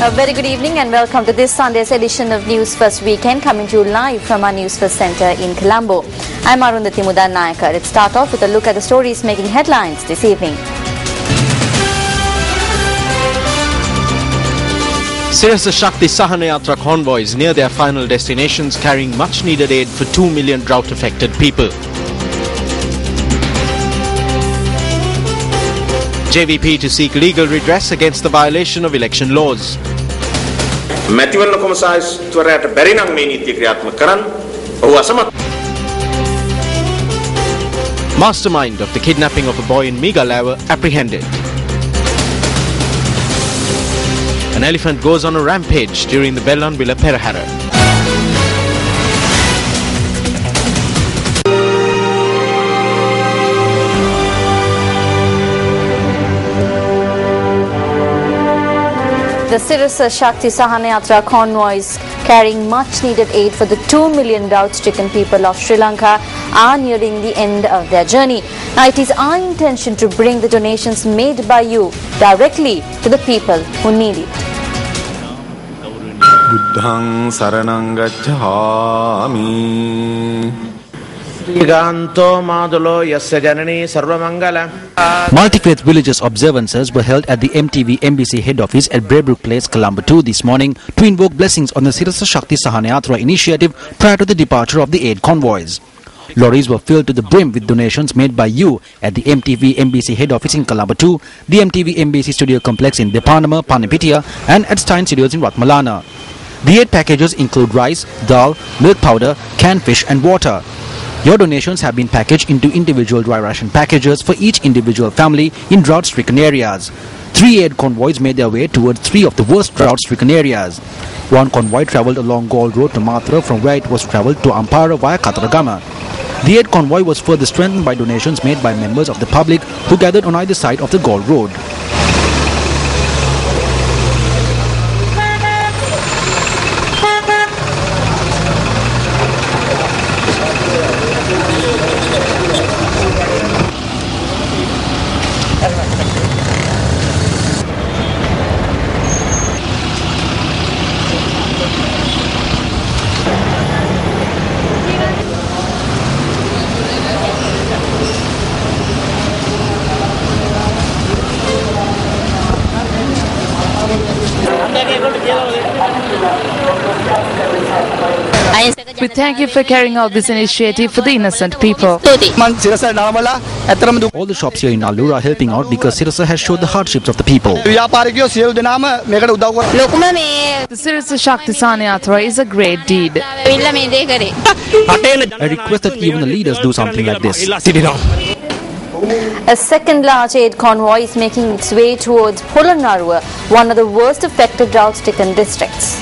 A very good evening and welcome to this Sunday's edition of Newsfirst Weekend, coming to you live from our Newsfirst Centre in Colombo. I'm Arundhati Mudanayaka. Let's start off with a look at the stories making headlines this evening. Sirasa Shakti Sahana Yatra convoys near their final destinations carrying much-needed aid for 2 million drought-affected people. JVP to seek legal redress against the violation of election laws. Mastermind of the kidnapping of a boy in Megalawa apprehended. An elephant goes on a rampage during the Bellanvilla Perahara. The Sirasa Shakti Sahana Yatra convoys carrying much-needed aid for the 2 million drought-stricken people of Sri Lanka are nearing the end of their journey. Now, it is our intention to bring the donations made by you directly to the people who need it. Buddhang saranang gacchami. Multi-faith religious observances were held at the MTV Embassy head office at Braybrook Place, Colombo 2 this morning to invoke blessings on the Sirasa Shakti Sahana Yatra initiative prior to the departure of the aid convoys. Lorries were filled to the brim with donations made by you at the MTV Embassy head office in Colombo 2, the MTV Embassy studio complex in Depanama, Panipitia and at Stein Studios in Ratmalana. The aid packages include rice, dal, milk powder, canned fish and water. Your donations have been packaged into individual dry ration packages for each individual family in drought-stricken areas. 3 aid convoys made their way towards 3 of the worst drought-stricken areas. One convoy travelled along Gold Road to Mathura, from where it was travelled to Ampara via Kataragama. The aid convoy was further strengthened by donations made by members of the public who gathered on either side of the Gold Road. We thank you for carrying out this initiative for the innocent people. All the shops here in Allur are helping out because Sirasa has showed the hardships of the people. The Sirasa Shakti Sahana Yatra is a great deed. I request that even the leaders do something like this. A second large aid convoy is making its way towards Polonnaruwa, one of the worst affected drought-stricken districts.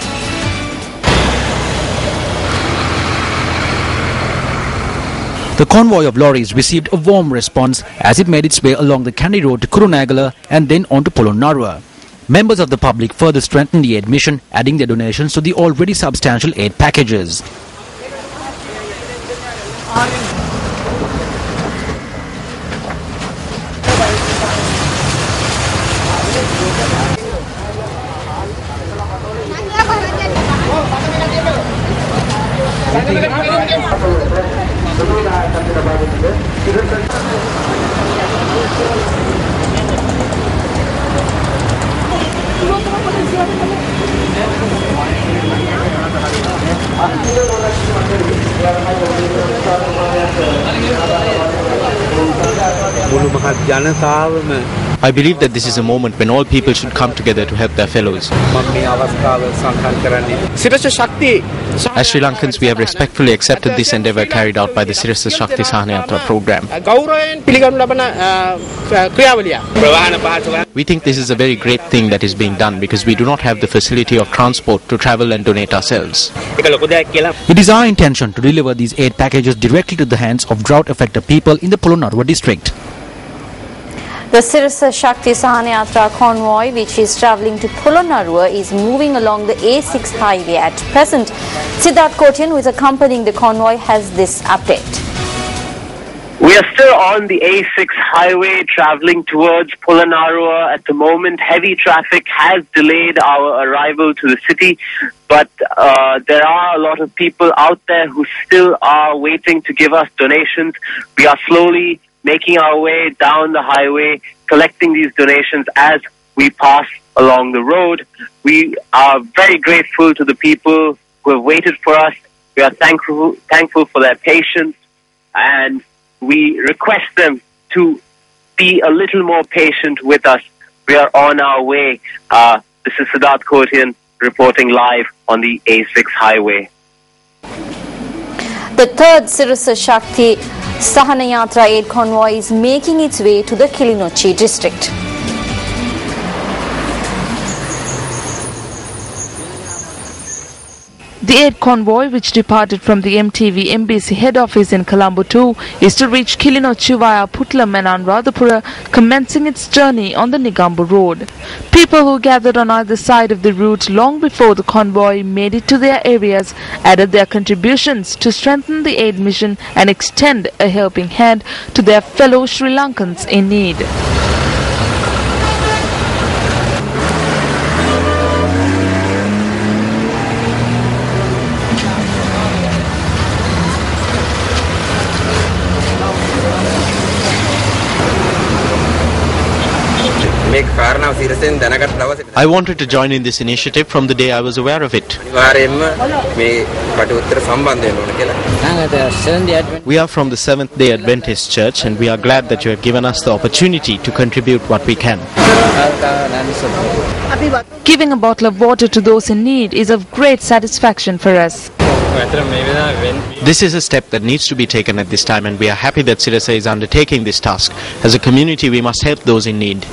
The convoy of lorries received a warm response as it made its way along the Kandy Road to Kurunegala and then on to Polonnaruwa. Members of the public further strengthened the aid mission, adding their donations to the already substantial aid packages. I believe that this is a moment when all people should come together to help their fellows. As Sri Lankans, we have respectfully accepted this endeavour carried out by the Sirasa Shakti Sahana Yatra program. We think this is a very great thing that is being done because we do not have the facility of transport to travel and donate ourselves. It is our intention to deliver these aid packages directly to the hands of drought-affected people in the Polonnaruwa district. The Sirasa Shakti Sahana Yatra convoy, which is travelling to Polonnaruwa, is moving along the A6 highway at present. Siddharth Kotian, who is accompanying the convoy, has this update. We We are still on the A6 highway traveling towards Polonnaruwa at the moment. Heavy traffic has delayed our arrival to the city, but there are a lot of people out there who still are waiting to give us donations. We are slowly making our way down the highway, collecting these donations as we pass along the road. We are very grateful to the people who have waited for us. We are thankful for their patience, and we request them to be a little more patient with us. We are on our way. This is Siddharth Kotian reporting live on the A6 highway. The third Sirasa Shakti Sahanayatra aid convoy is making its way to the Kilinochchi district. The aid convoy, which departed from the MTV MBC head office in Colombo 2, is to reach Kilinochchi via Puttalam and Anuradhapura, commencing its journey on the Negombo road. People who gathered on either side of the route long before the convoy made it to their areas added their contributions to strengthen the aid mission and extend a helping hand to their fellow Sri Lankans in need. I wanted to join in this initiative from the day I was aware of it. We are from the Seventh-day Adventist Church, and we are glad that you have given us the opportunity to contribute what we can. Giving a bottle of water to those in need is of great satisfaction for us. This is a step that needs to be taken at this time, and we are happy that Sirasa is undertaking this task. As a community, we must help those in need.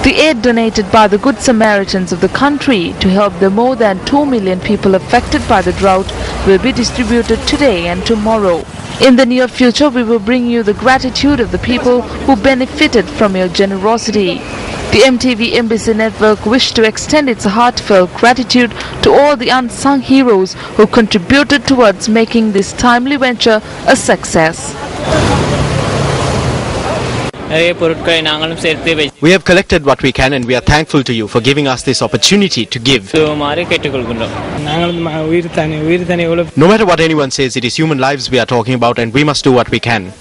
The aid donated by the Good Samaritans of the country to help the more than 2 million people affected by the drought will be distributed today and tomorrow. In the near future, we will bring you the gratitude of the people who benefited from your generosity. The MTV Embassy Network wished to extend its heartfelt gratitude to all the unsung heroes who contributed towards making this timely venture a success. We have collected what we can, and we are thankful to you for giving us this opportunity to give. No matter what anyone says, it is human lives we are talking about, and we must do what we can.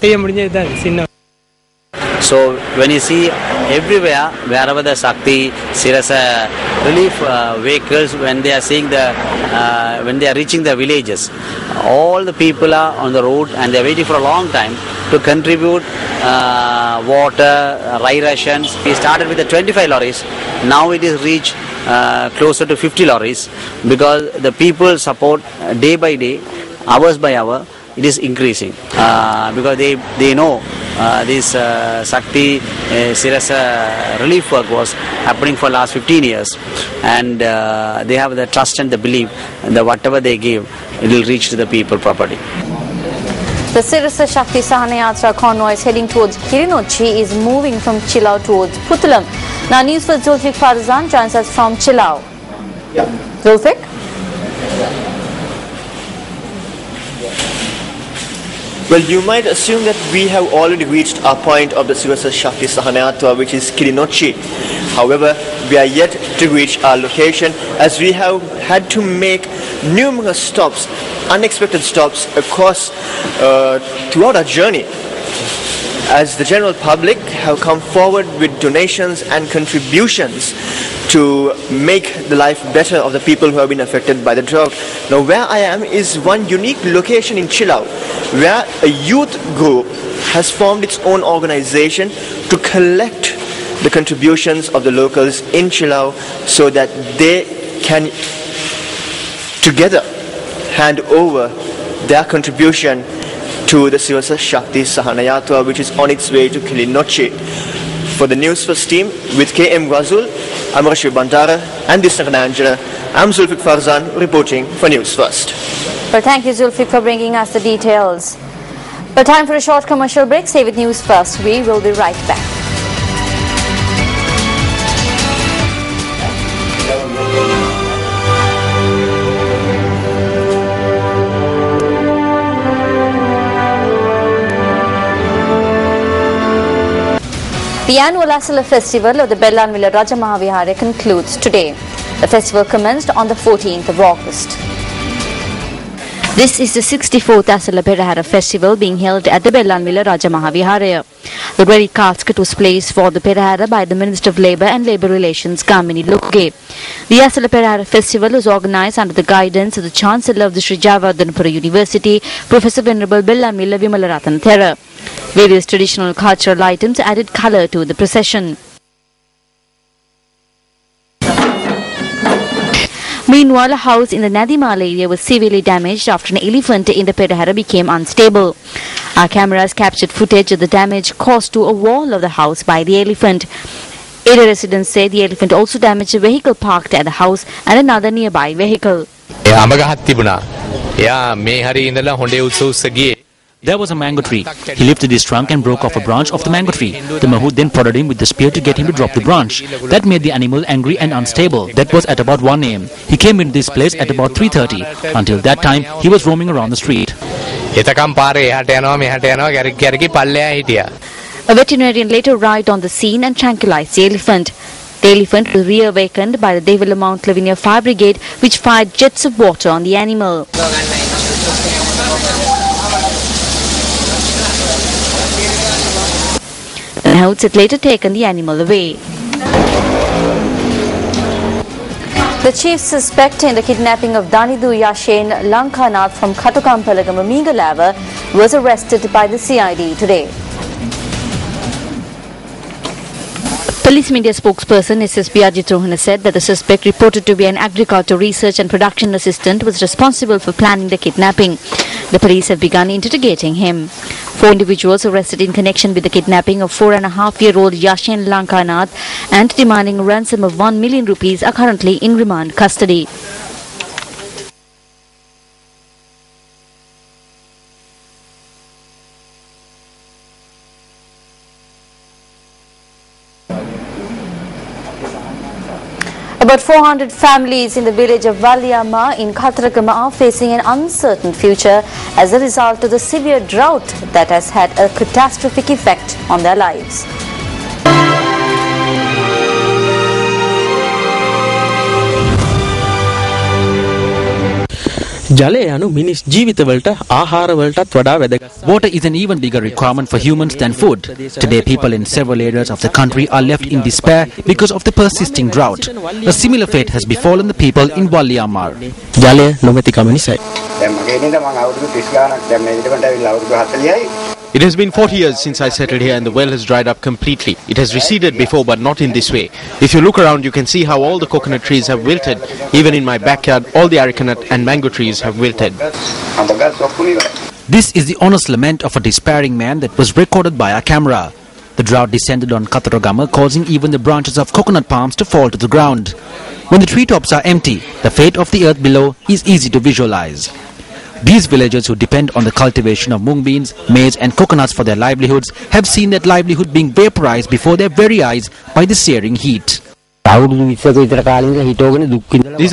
So when you see everywhere, wherever the Shakti Sirasa relief vehicles, when they are seeing when they are reaching the villages, all the people are on the road and they are waiting for a long time to contribute water, rye rations. We started with the 25 lorries. Now it is reached closer to 50 lorries, because the people support day by day, hours by hour. It is increasing because they know this Shakti Sirasa relief work was happening for last 15 years, and they have the trust and the belief that whatever they give, it will reach to the people properly. The Sirasa Shakti Sahanayatra convoy is heading towards Kilinochchi is moving from Chilau towards Puttalam. Now Newsfirst Zulfik Farzan joins us from Chilau. Zulfik? Well, you might assume that we have already reached our point of the Sirasa Shakti Sahanayatra, which is Kilinochchi. However, we are yet to reach our location, as we have had to make numerous stops, unexpected stops across throughout our journey, as the general public have come forward with donations and contributions to make the life better of the people who have been affected by the drought. Now, where I am is one unique location in Chilau, where a youth group has formed its own organization to collect the contributions of the locals in Chilau, so that they can together hand over their contribution to the Sirasa Shakti Sahanayatra, which is on its way to Kilinochchi. For the Newsfirst team, with KM Ghazul, Amarashi Bandara and Disnaganangela, I'm Zulfik Farzan reporting for Newsfirst. Well, thank you, Zulfik, for bringing us the details. Well, time for a short commercial break. Stay with Newsfirst. We will be right back. The annual Asala festival of the Bellanvilla Raja Mahavihara concludes today. The festival commenced on the 14th of August. This is the 64th Asala Perahara festival being held at the Bellanvilla Raja Mahavihara. The ready casket was placed for the Perahara by the Minister of Labour and Labour Relations, Kamini Loke. The Asala Perahara festival was organised under the guidance of the Chancellor of the Sri Jayawardhanapura University, Professor Venerable Bellanvilla Vimalaratan Thera. Various traditional cultural items added colour to the procession. Meanwhile, a house in the Nadimala area was severely damaged after an elephant in the Perahara became unstable. Our cameras captured footage of the damage caused to a wall of the house by the elephant. Area residents say the elephant also damaged a vehicle parked at the house and another nearby vehicle. There was a mango tree. He lifted his trunk and broke off a branch of the mango tree. The mahout then prodded him with the spear to get him to drop the branch. That made the animal angry and unstable. That was at about 1 a.m. He came into this place at about 3:30. Until that time, he was roaming around the street. A veterinarian later arrived on the scene and tranquilized the elephant. The elephant was reawakened by the Devilla Mount Lavinia Fire Brigade, which fired jets of water on the animal. The Mahouts had later taken the animal away. The chief suspect in the kidnapping of Danidu Yashen Lankanath from Katukampalagama Mingalava was arrested by the CID today. Police media spokesperson SSP Ajit Rohana said that the suspect, reported to be an agriculture research and production assistant, was responsible for planning the kidnapping. The police have begun interrogating him. 4 individuals arrested in connection with the kidnapping of 4.5-year-old Yashen Lankanath and demanding a ransom of 1 million rupees are currently in remand custody. About 400 families in the village of Valiama in Khatrakama are facing an uncertain future as a result of the severe drought that has had a catastrophic effect on their lives. Water is an even bigger requirement for humans than food. Today, people in several areas of the country are left in despair because of the persisting drought. A similar fate has befallen the people in Walliamar. It has been 40 years since I settled here and the well has dried up completely. It has receded before, but not in this way. If you look around, you can see how all the coconut trees have wilted. Even in my backyard, all the arecanut and mango trees have wilted. This is the honest lament of a despairing man that was recorded by our camera. The drought descended on Khatrakama, causing even the branches of coconut palms to fall to the ground. When the treetops are empty, the fate of the earth below is easy to visualize. These villagers who depend on the cultivation of mung beans, maize and coconuts for their livelihoods have seen that livelihood being vaporized before their very eyes by the searing heat. These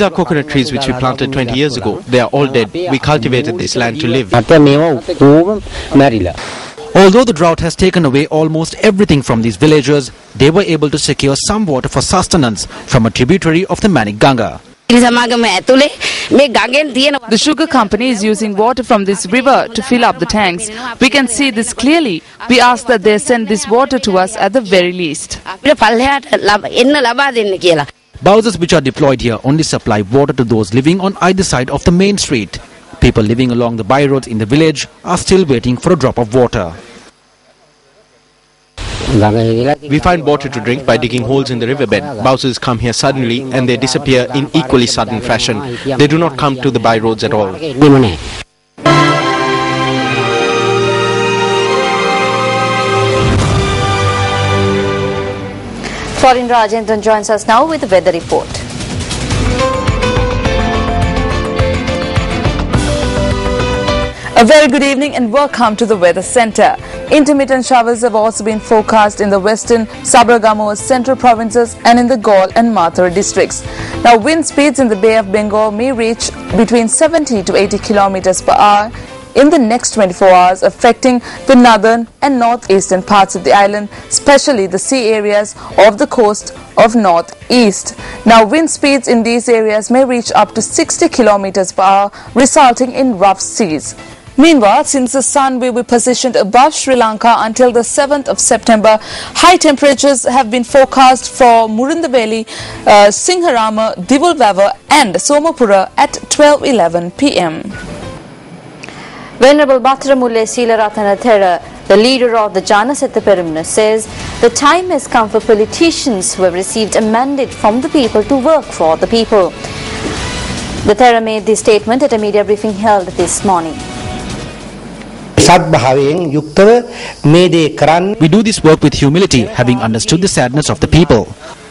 are coconut trees which we planted 20 years ago. They are all dead. We cultivated this land to live. Although the drought has taken away almost everything from these villagers, they were able to secure some water for sustenance from a tributary of the Manik Ganga. The sugar company is using water from this river to fill up the tanks. We can see this clearly. We ask that they send this water to us at the very least. Bowsers which are deployed here only supply water to those living on either side of the main street. People living along the byroads in the village are still waiting for a drop of water. We find water to drink by digging holes in the riverbed. Bowsers come here suddenly and they disappear in equally sudden fashion. They do not come to the byroads at all. Florin Rajendran joins us now with the weather report. A very good evening and welcome to the Weather Centre. Intermittent showers have also been forecast in the western, Sabaragamuwa central provinces and in the Gaul and Mathura districts. Now, wind speeds in the Bay of Bengal may reach between 70 to 80 kilometers per hour in the next 24 hours, affecting the northern and northeastern parts of the island, especially the sea areas of the coast of northeast. Now, wind speeds in these areas may reach up to 60 kilometers per hour, resulting in rough seas. Meanwhile, since the sun will be positioned above Sri Lanka until the 7th of September, high temperatures have been forecast for Murundaveli, Singharama, Divulvava and Somapura at 12:11 p.m. Venerable Bhattaramulle Seelarathanathera, the leader of the Janasetta Peramuna, says the time has come for politicians who have received a mandate from the people to work for the people. The Thera made this statement at a media briefing held this morning. We do this work with humility, having understood the sadness of the people.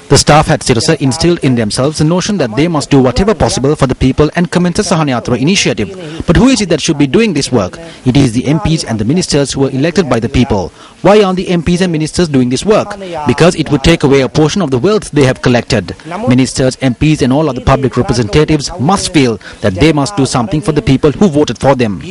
The staff at Sirasa instilled in themselves the notion that they must do whatever possible for the people and commence a Sahanayatra initiative. But who is it that should be doing this work? It is the MPs and the ministers who are elected by the people. Why aren't the MPs and ministers doing this work? Because it would take away a portion of the wealth they have collected. Ministers, MPs and all other public representatives must feel that they must do something for the people who voted for them.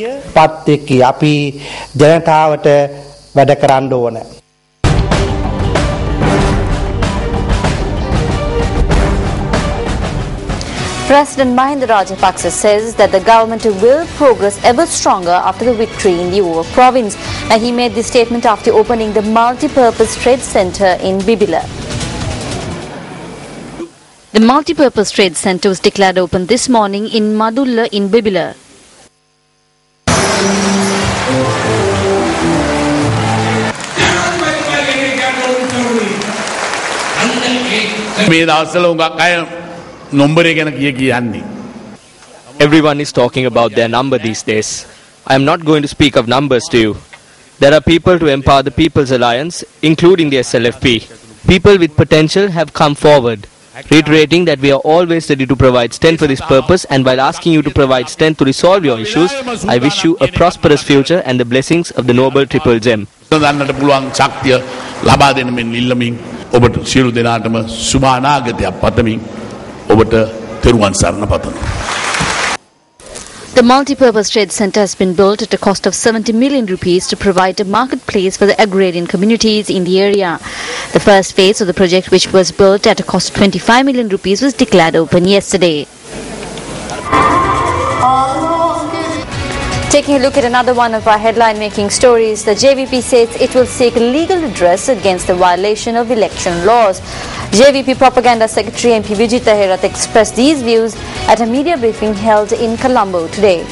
President Mahinda Rajapaksa says that the government will progress ever stronger after the victory in the Uva province. Now, he made this statement after opening the multi-purpose trade centre in Bibila. The multi-purpose trade centre was declared open this morning in Madulla in Bibila. Everyone is talking about their number these days. I am not going to speak of numbers to you. There are people to empower the People's Alliance, including the SLFP. People with potential have come forward, reiterating that we are always ready to provide strength for this purpose, and while asking you to provide strength to resolve your issues, I wish you a prosperous future and the blessings of the Noble Triple Gem. The multi-purpose trade centre has been built at a cost of 70 million rupees to provide a marketplace for the agrarian communities in the area. The first phase of the project, which was built at a cost of 25 million rupees, was declared open yesterday. Taking a look at another one of our headline-making stories, the JVP says it will seek legal redress against the violation of election laws. JVP Propaganda Secretary MP Vijita Herath expressed these views at a media briefing held in Colombo today.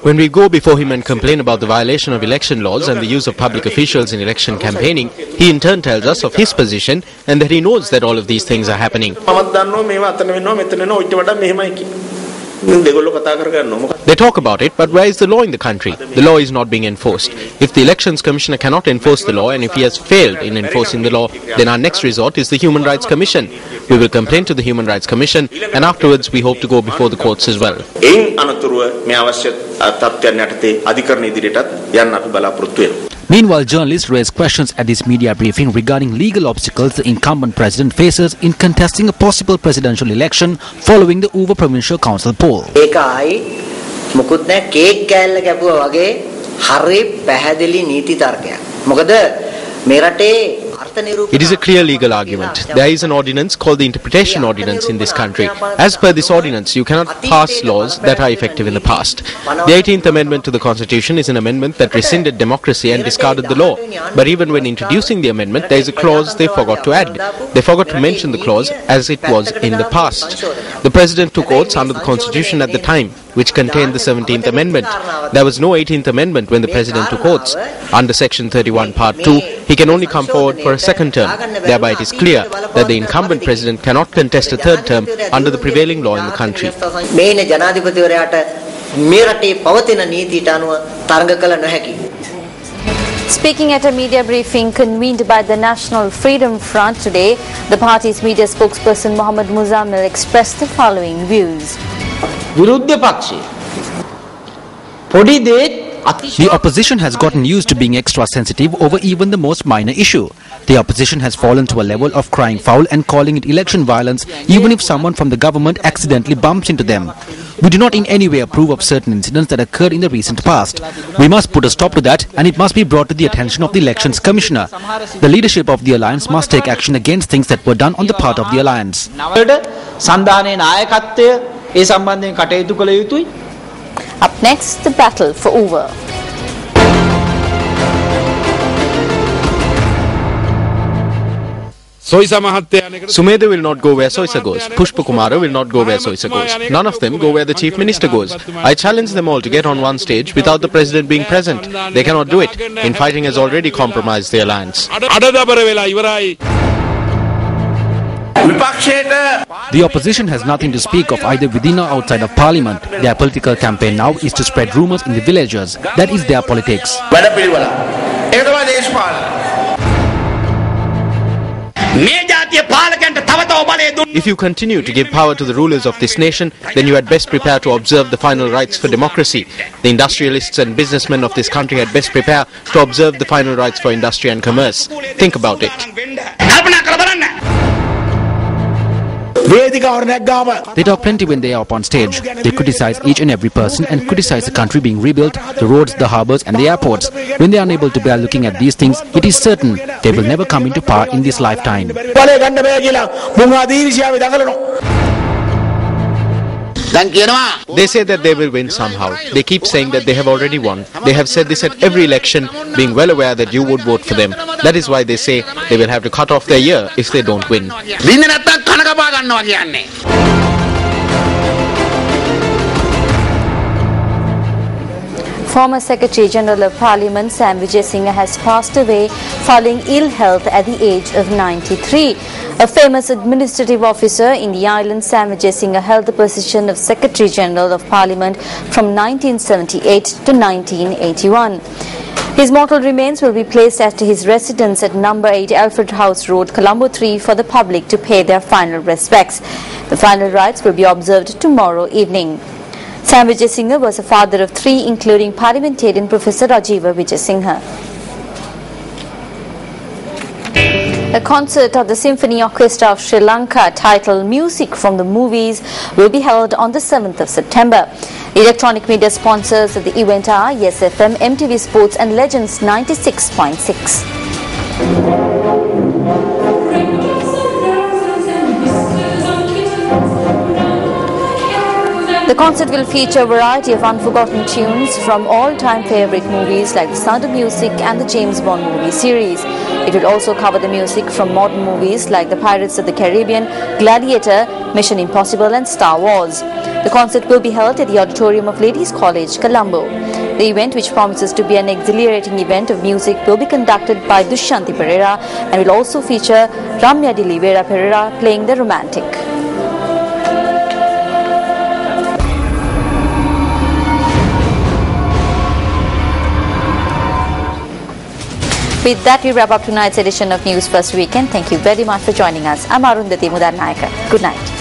When we go before him and complain about the violation of election laws and the use of public officials in election campaigning, he in turn tells us of his position and that he knows that all of these things are happening. They talk about it, but where is the law in the country? The law is not being enforced. If the Elections Commissioner cannot enforce the law, and if he has failed in enforcing the law, then our next resort is the Human Rights Commission. We will complain to the Human Rights Commission, and afterwards we hope to go before the courts as well. Meanwhile, journalists raised questions at this media briefing regarding legal obstacles the incumbent president faces in contesting a possible presidential election following the Uva Provincial Council poll. It is a clear legal argument. There is an ordinance called the Interpretation Ordinance in this country. As per this ordinance, you cannot pass laws that are effective in the past. The 18th Amendment to the Constitution is an amendment that rescinded democracy and discarded the law. But even when introducing the amendment, there is a clause they forgot to add. They forgot to mention the clause as it was in the past. The President took oaths under the Constitution at the time, which contained the 17th Amendment. There was no 18th Amendment when the President took oaths. Under Section 31 Part 2, he can only come forward for a second term. Thereby it is clear that the incumbent President cannot contest a third term under the prevailing law in the country. Speaking at a media briefing convened by the National Freedom Front today, the party's media spokesperson Mohammad Muzammil expressed the following views. The opposition has gotten used to being extra sensitive over even the most minor issue. The opposition has fallen to a level of crying foul and calling it election violence even if someone from the government accidentally bumps into them. We do not in any way approve of certain incidents that occurred in the recent past. We must put a stop to that, and it must be brought to the attention of the Elections Commissioner. The leadership of the alliance must take action against things that were done on the part of the alliance. Up next, the battle for over. Sumedha will not go where Soisa goes. Pushpa Kumara will not go where Soisa goes. None of them go where the Chief Minister goes. I challenge them all to get on one stage without the President being present. They cannot do it. Infighting has already compromised the alliance. The opposition has nothing to speak of either within or outside of Parliament. Their political campaign now is to spread rumours in the villages. That is their politics. If you continue to give power to the rulers of this nation, then you had best prepare to observe the final rights for democracy. The industrialists and businessmen of this country had best prepare to observe the final rights for industry and commerce. Think about it. They talk plenty when they are up on stage. They criticize each and every person and criticize the country being rebuilt, the roads, the harbours and the airports. When they are unable to bear looking at these things, it is certain they will never come into power in this lifetime. They say that they will win somehow. They keep saying that they have already won. They have said this at every election, being well aware that you would vote for them. That is why they say they will have to cut off their ear if they don't win. Former Secretary General of Parliament Sam Vijay Singh has passed away following ill health at the age of 93. A famous administrative officer in the island, Sam Vijay Singh held the position of Secretary General of Parliament from 1978 to 1981. His mortal remains will be placed at his residence at number 8 Alfred House Road, Colombo 3 for the public to pay their final respects. The final rites will be observed tomorrow evening. Sam Vijay Singh was a father of 3, including parliamentarian Professor Rajiva Vijay Singh. A concert of the Symphony Orchestra of Sri Lanka titled Music from the Movies will be held on the 7th of September. Electronic media sponsors of the event are Yes FM, MTV Sports and Legends 96.6. The concert will feature a variety of unforgotten tunes from all-time favorite movies like The Sound of Music and the James Bond movie series. It will also cover the music from modern movies like The Pirates of the Caribbean, Gladiator, Mission Impossible and Star Wars. The concert will be held at the auditorium of Ladies College, Colombo. The event, which promises to be an exhilarating event of music, will be conducted by Dushanti Pereira and will also feature Ramya Dilivera Pereira playing the romantic. With that, we wrap up tonight's edition of News First Weekend. Thank you very much for joining us. I'm Arundhati Mudarnayaka. Good night.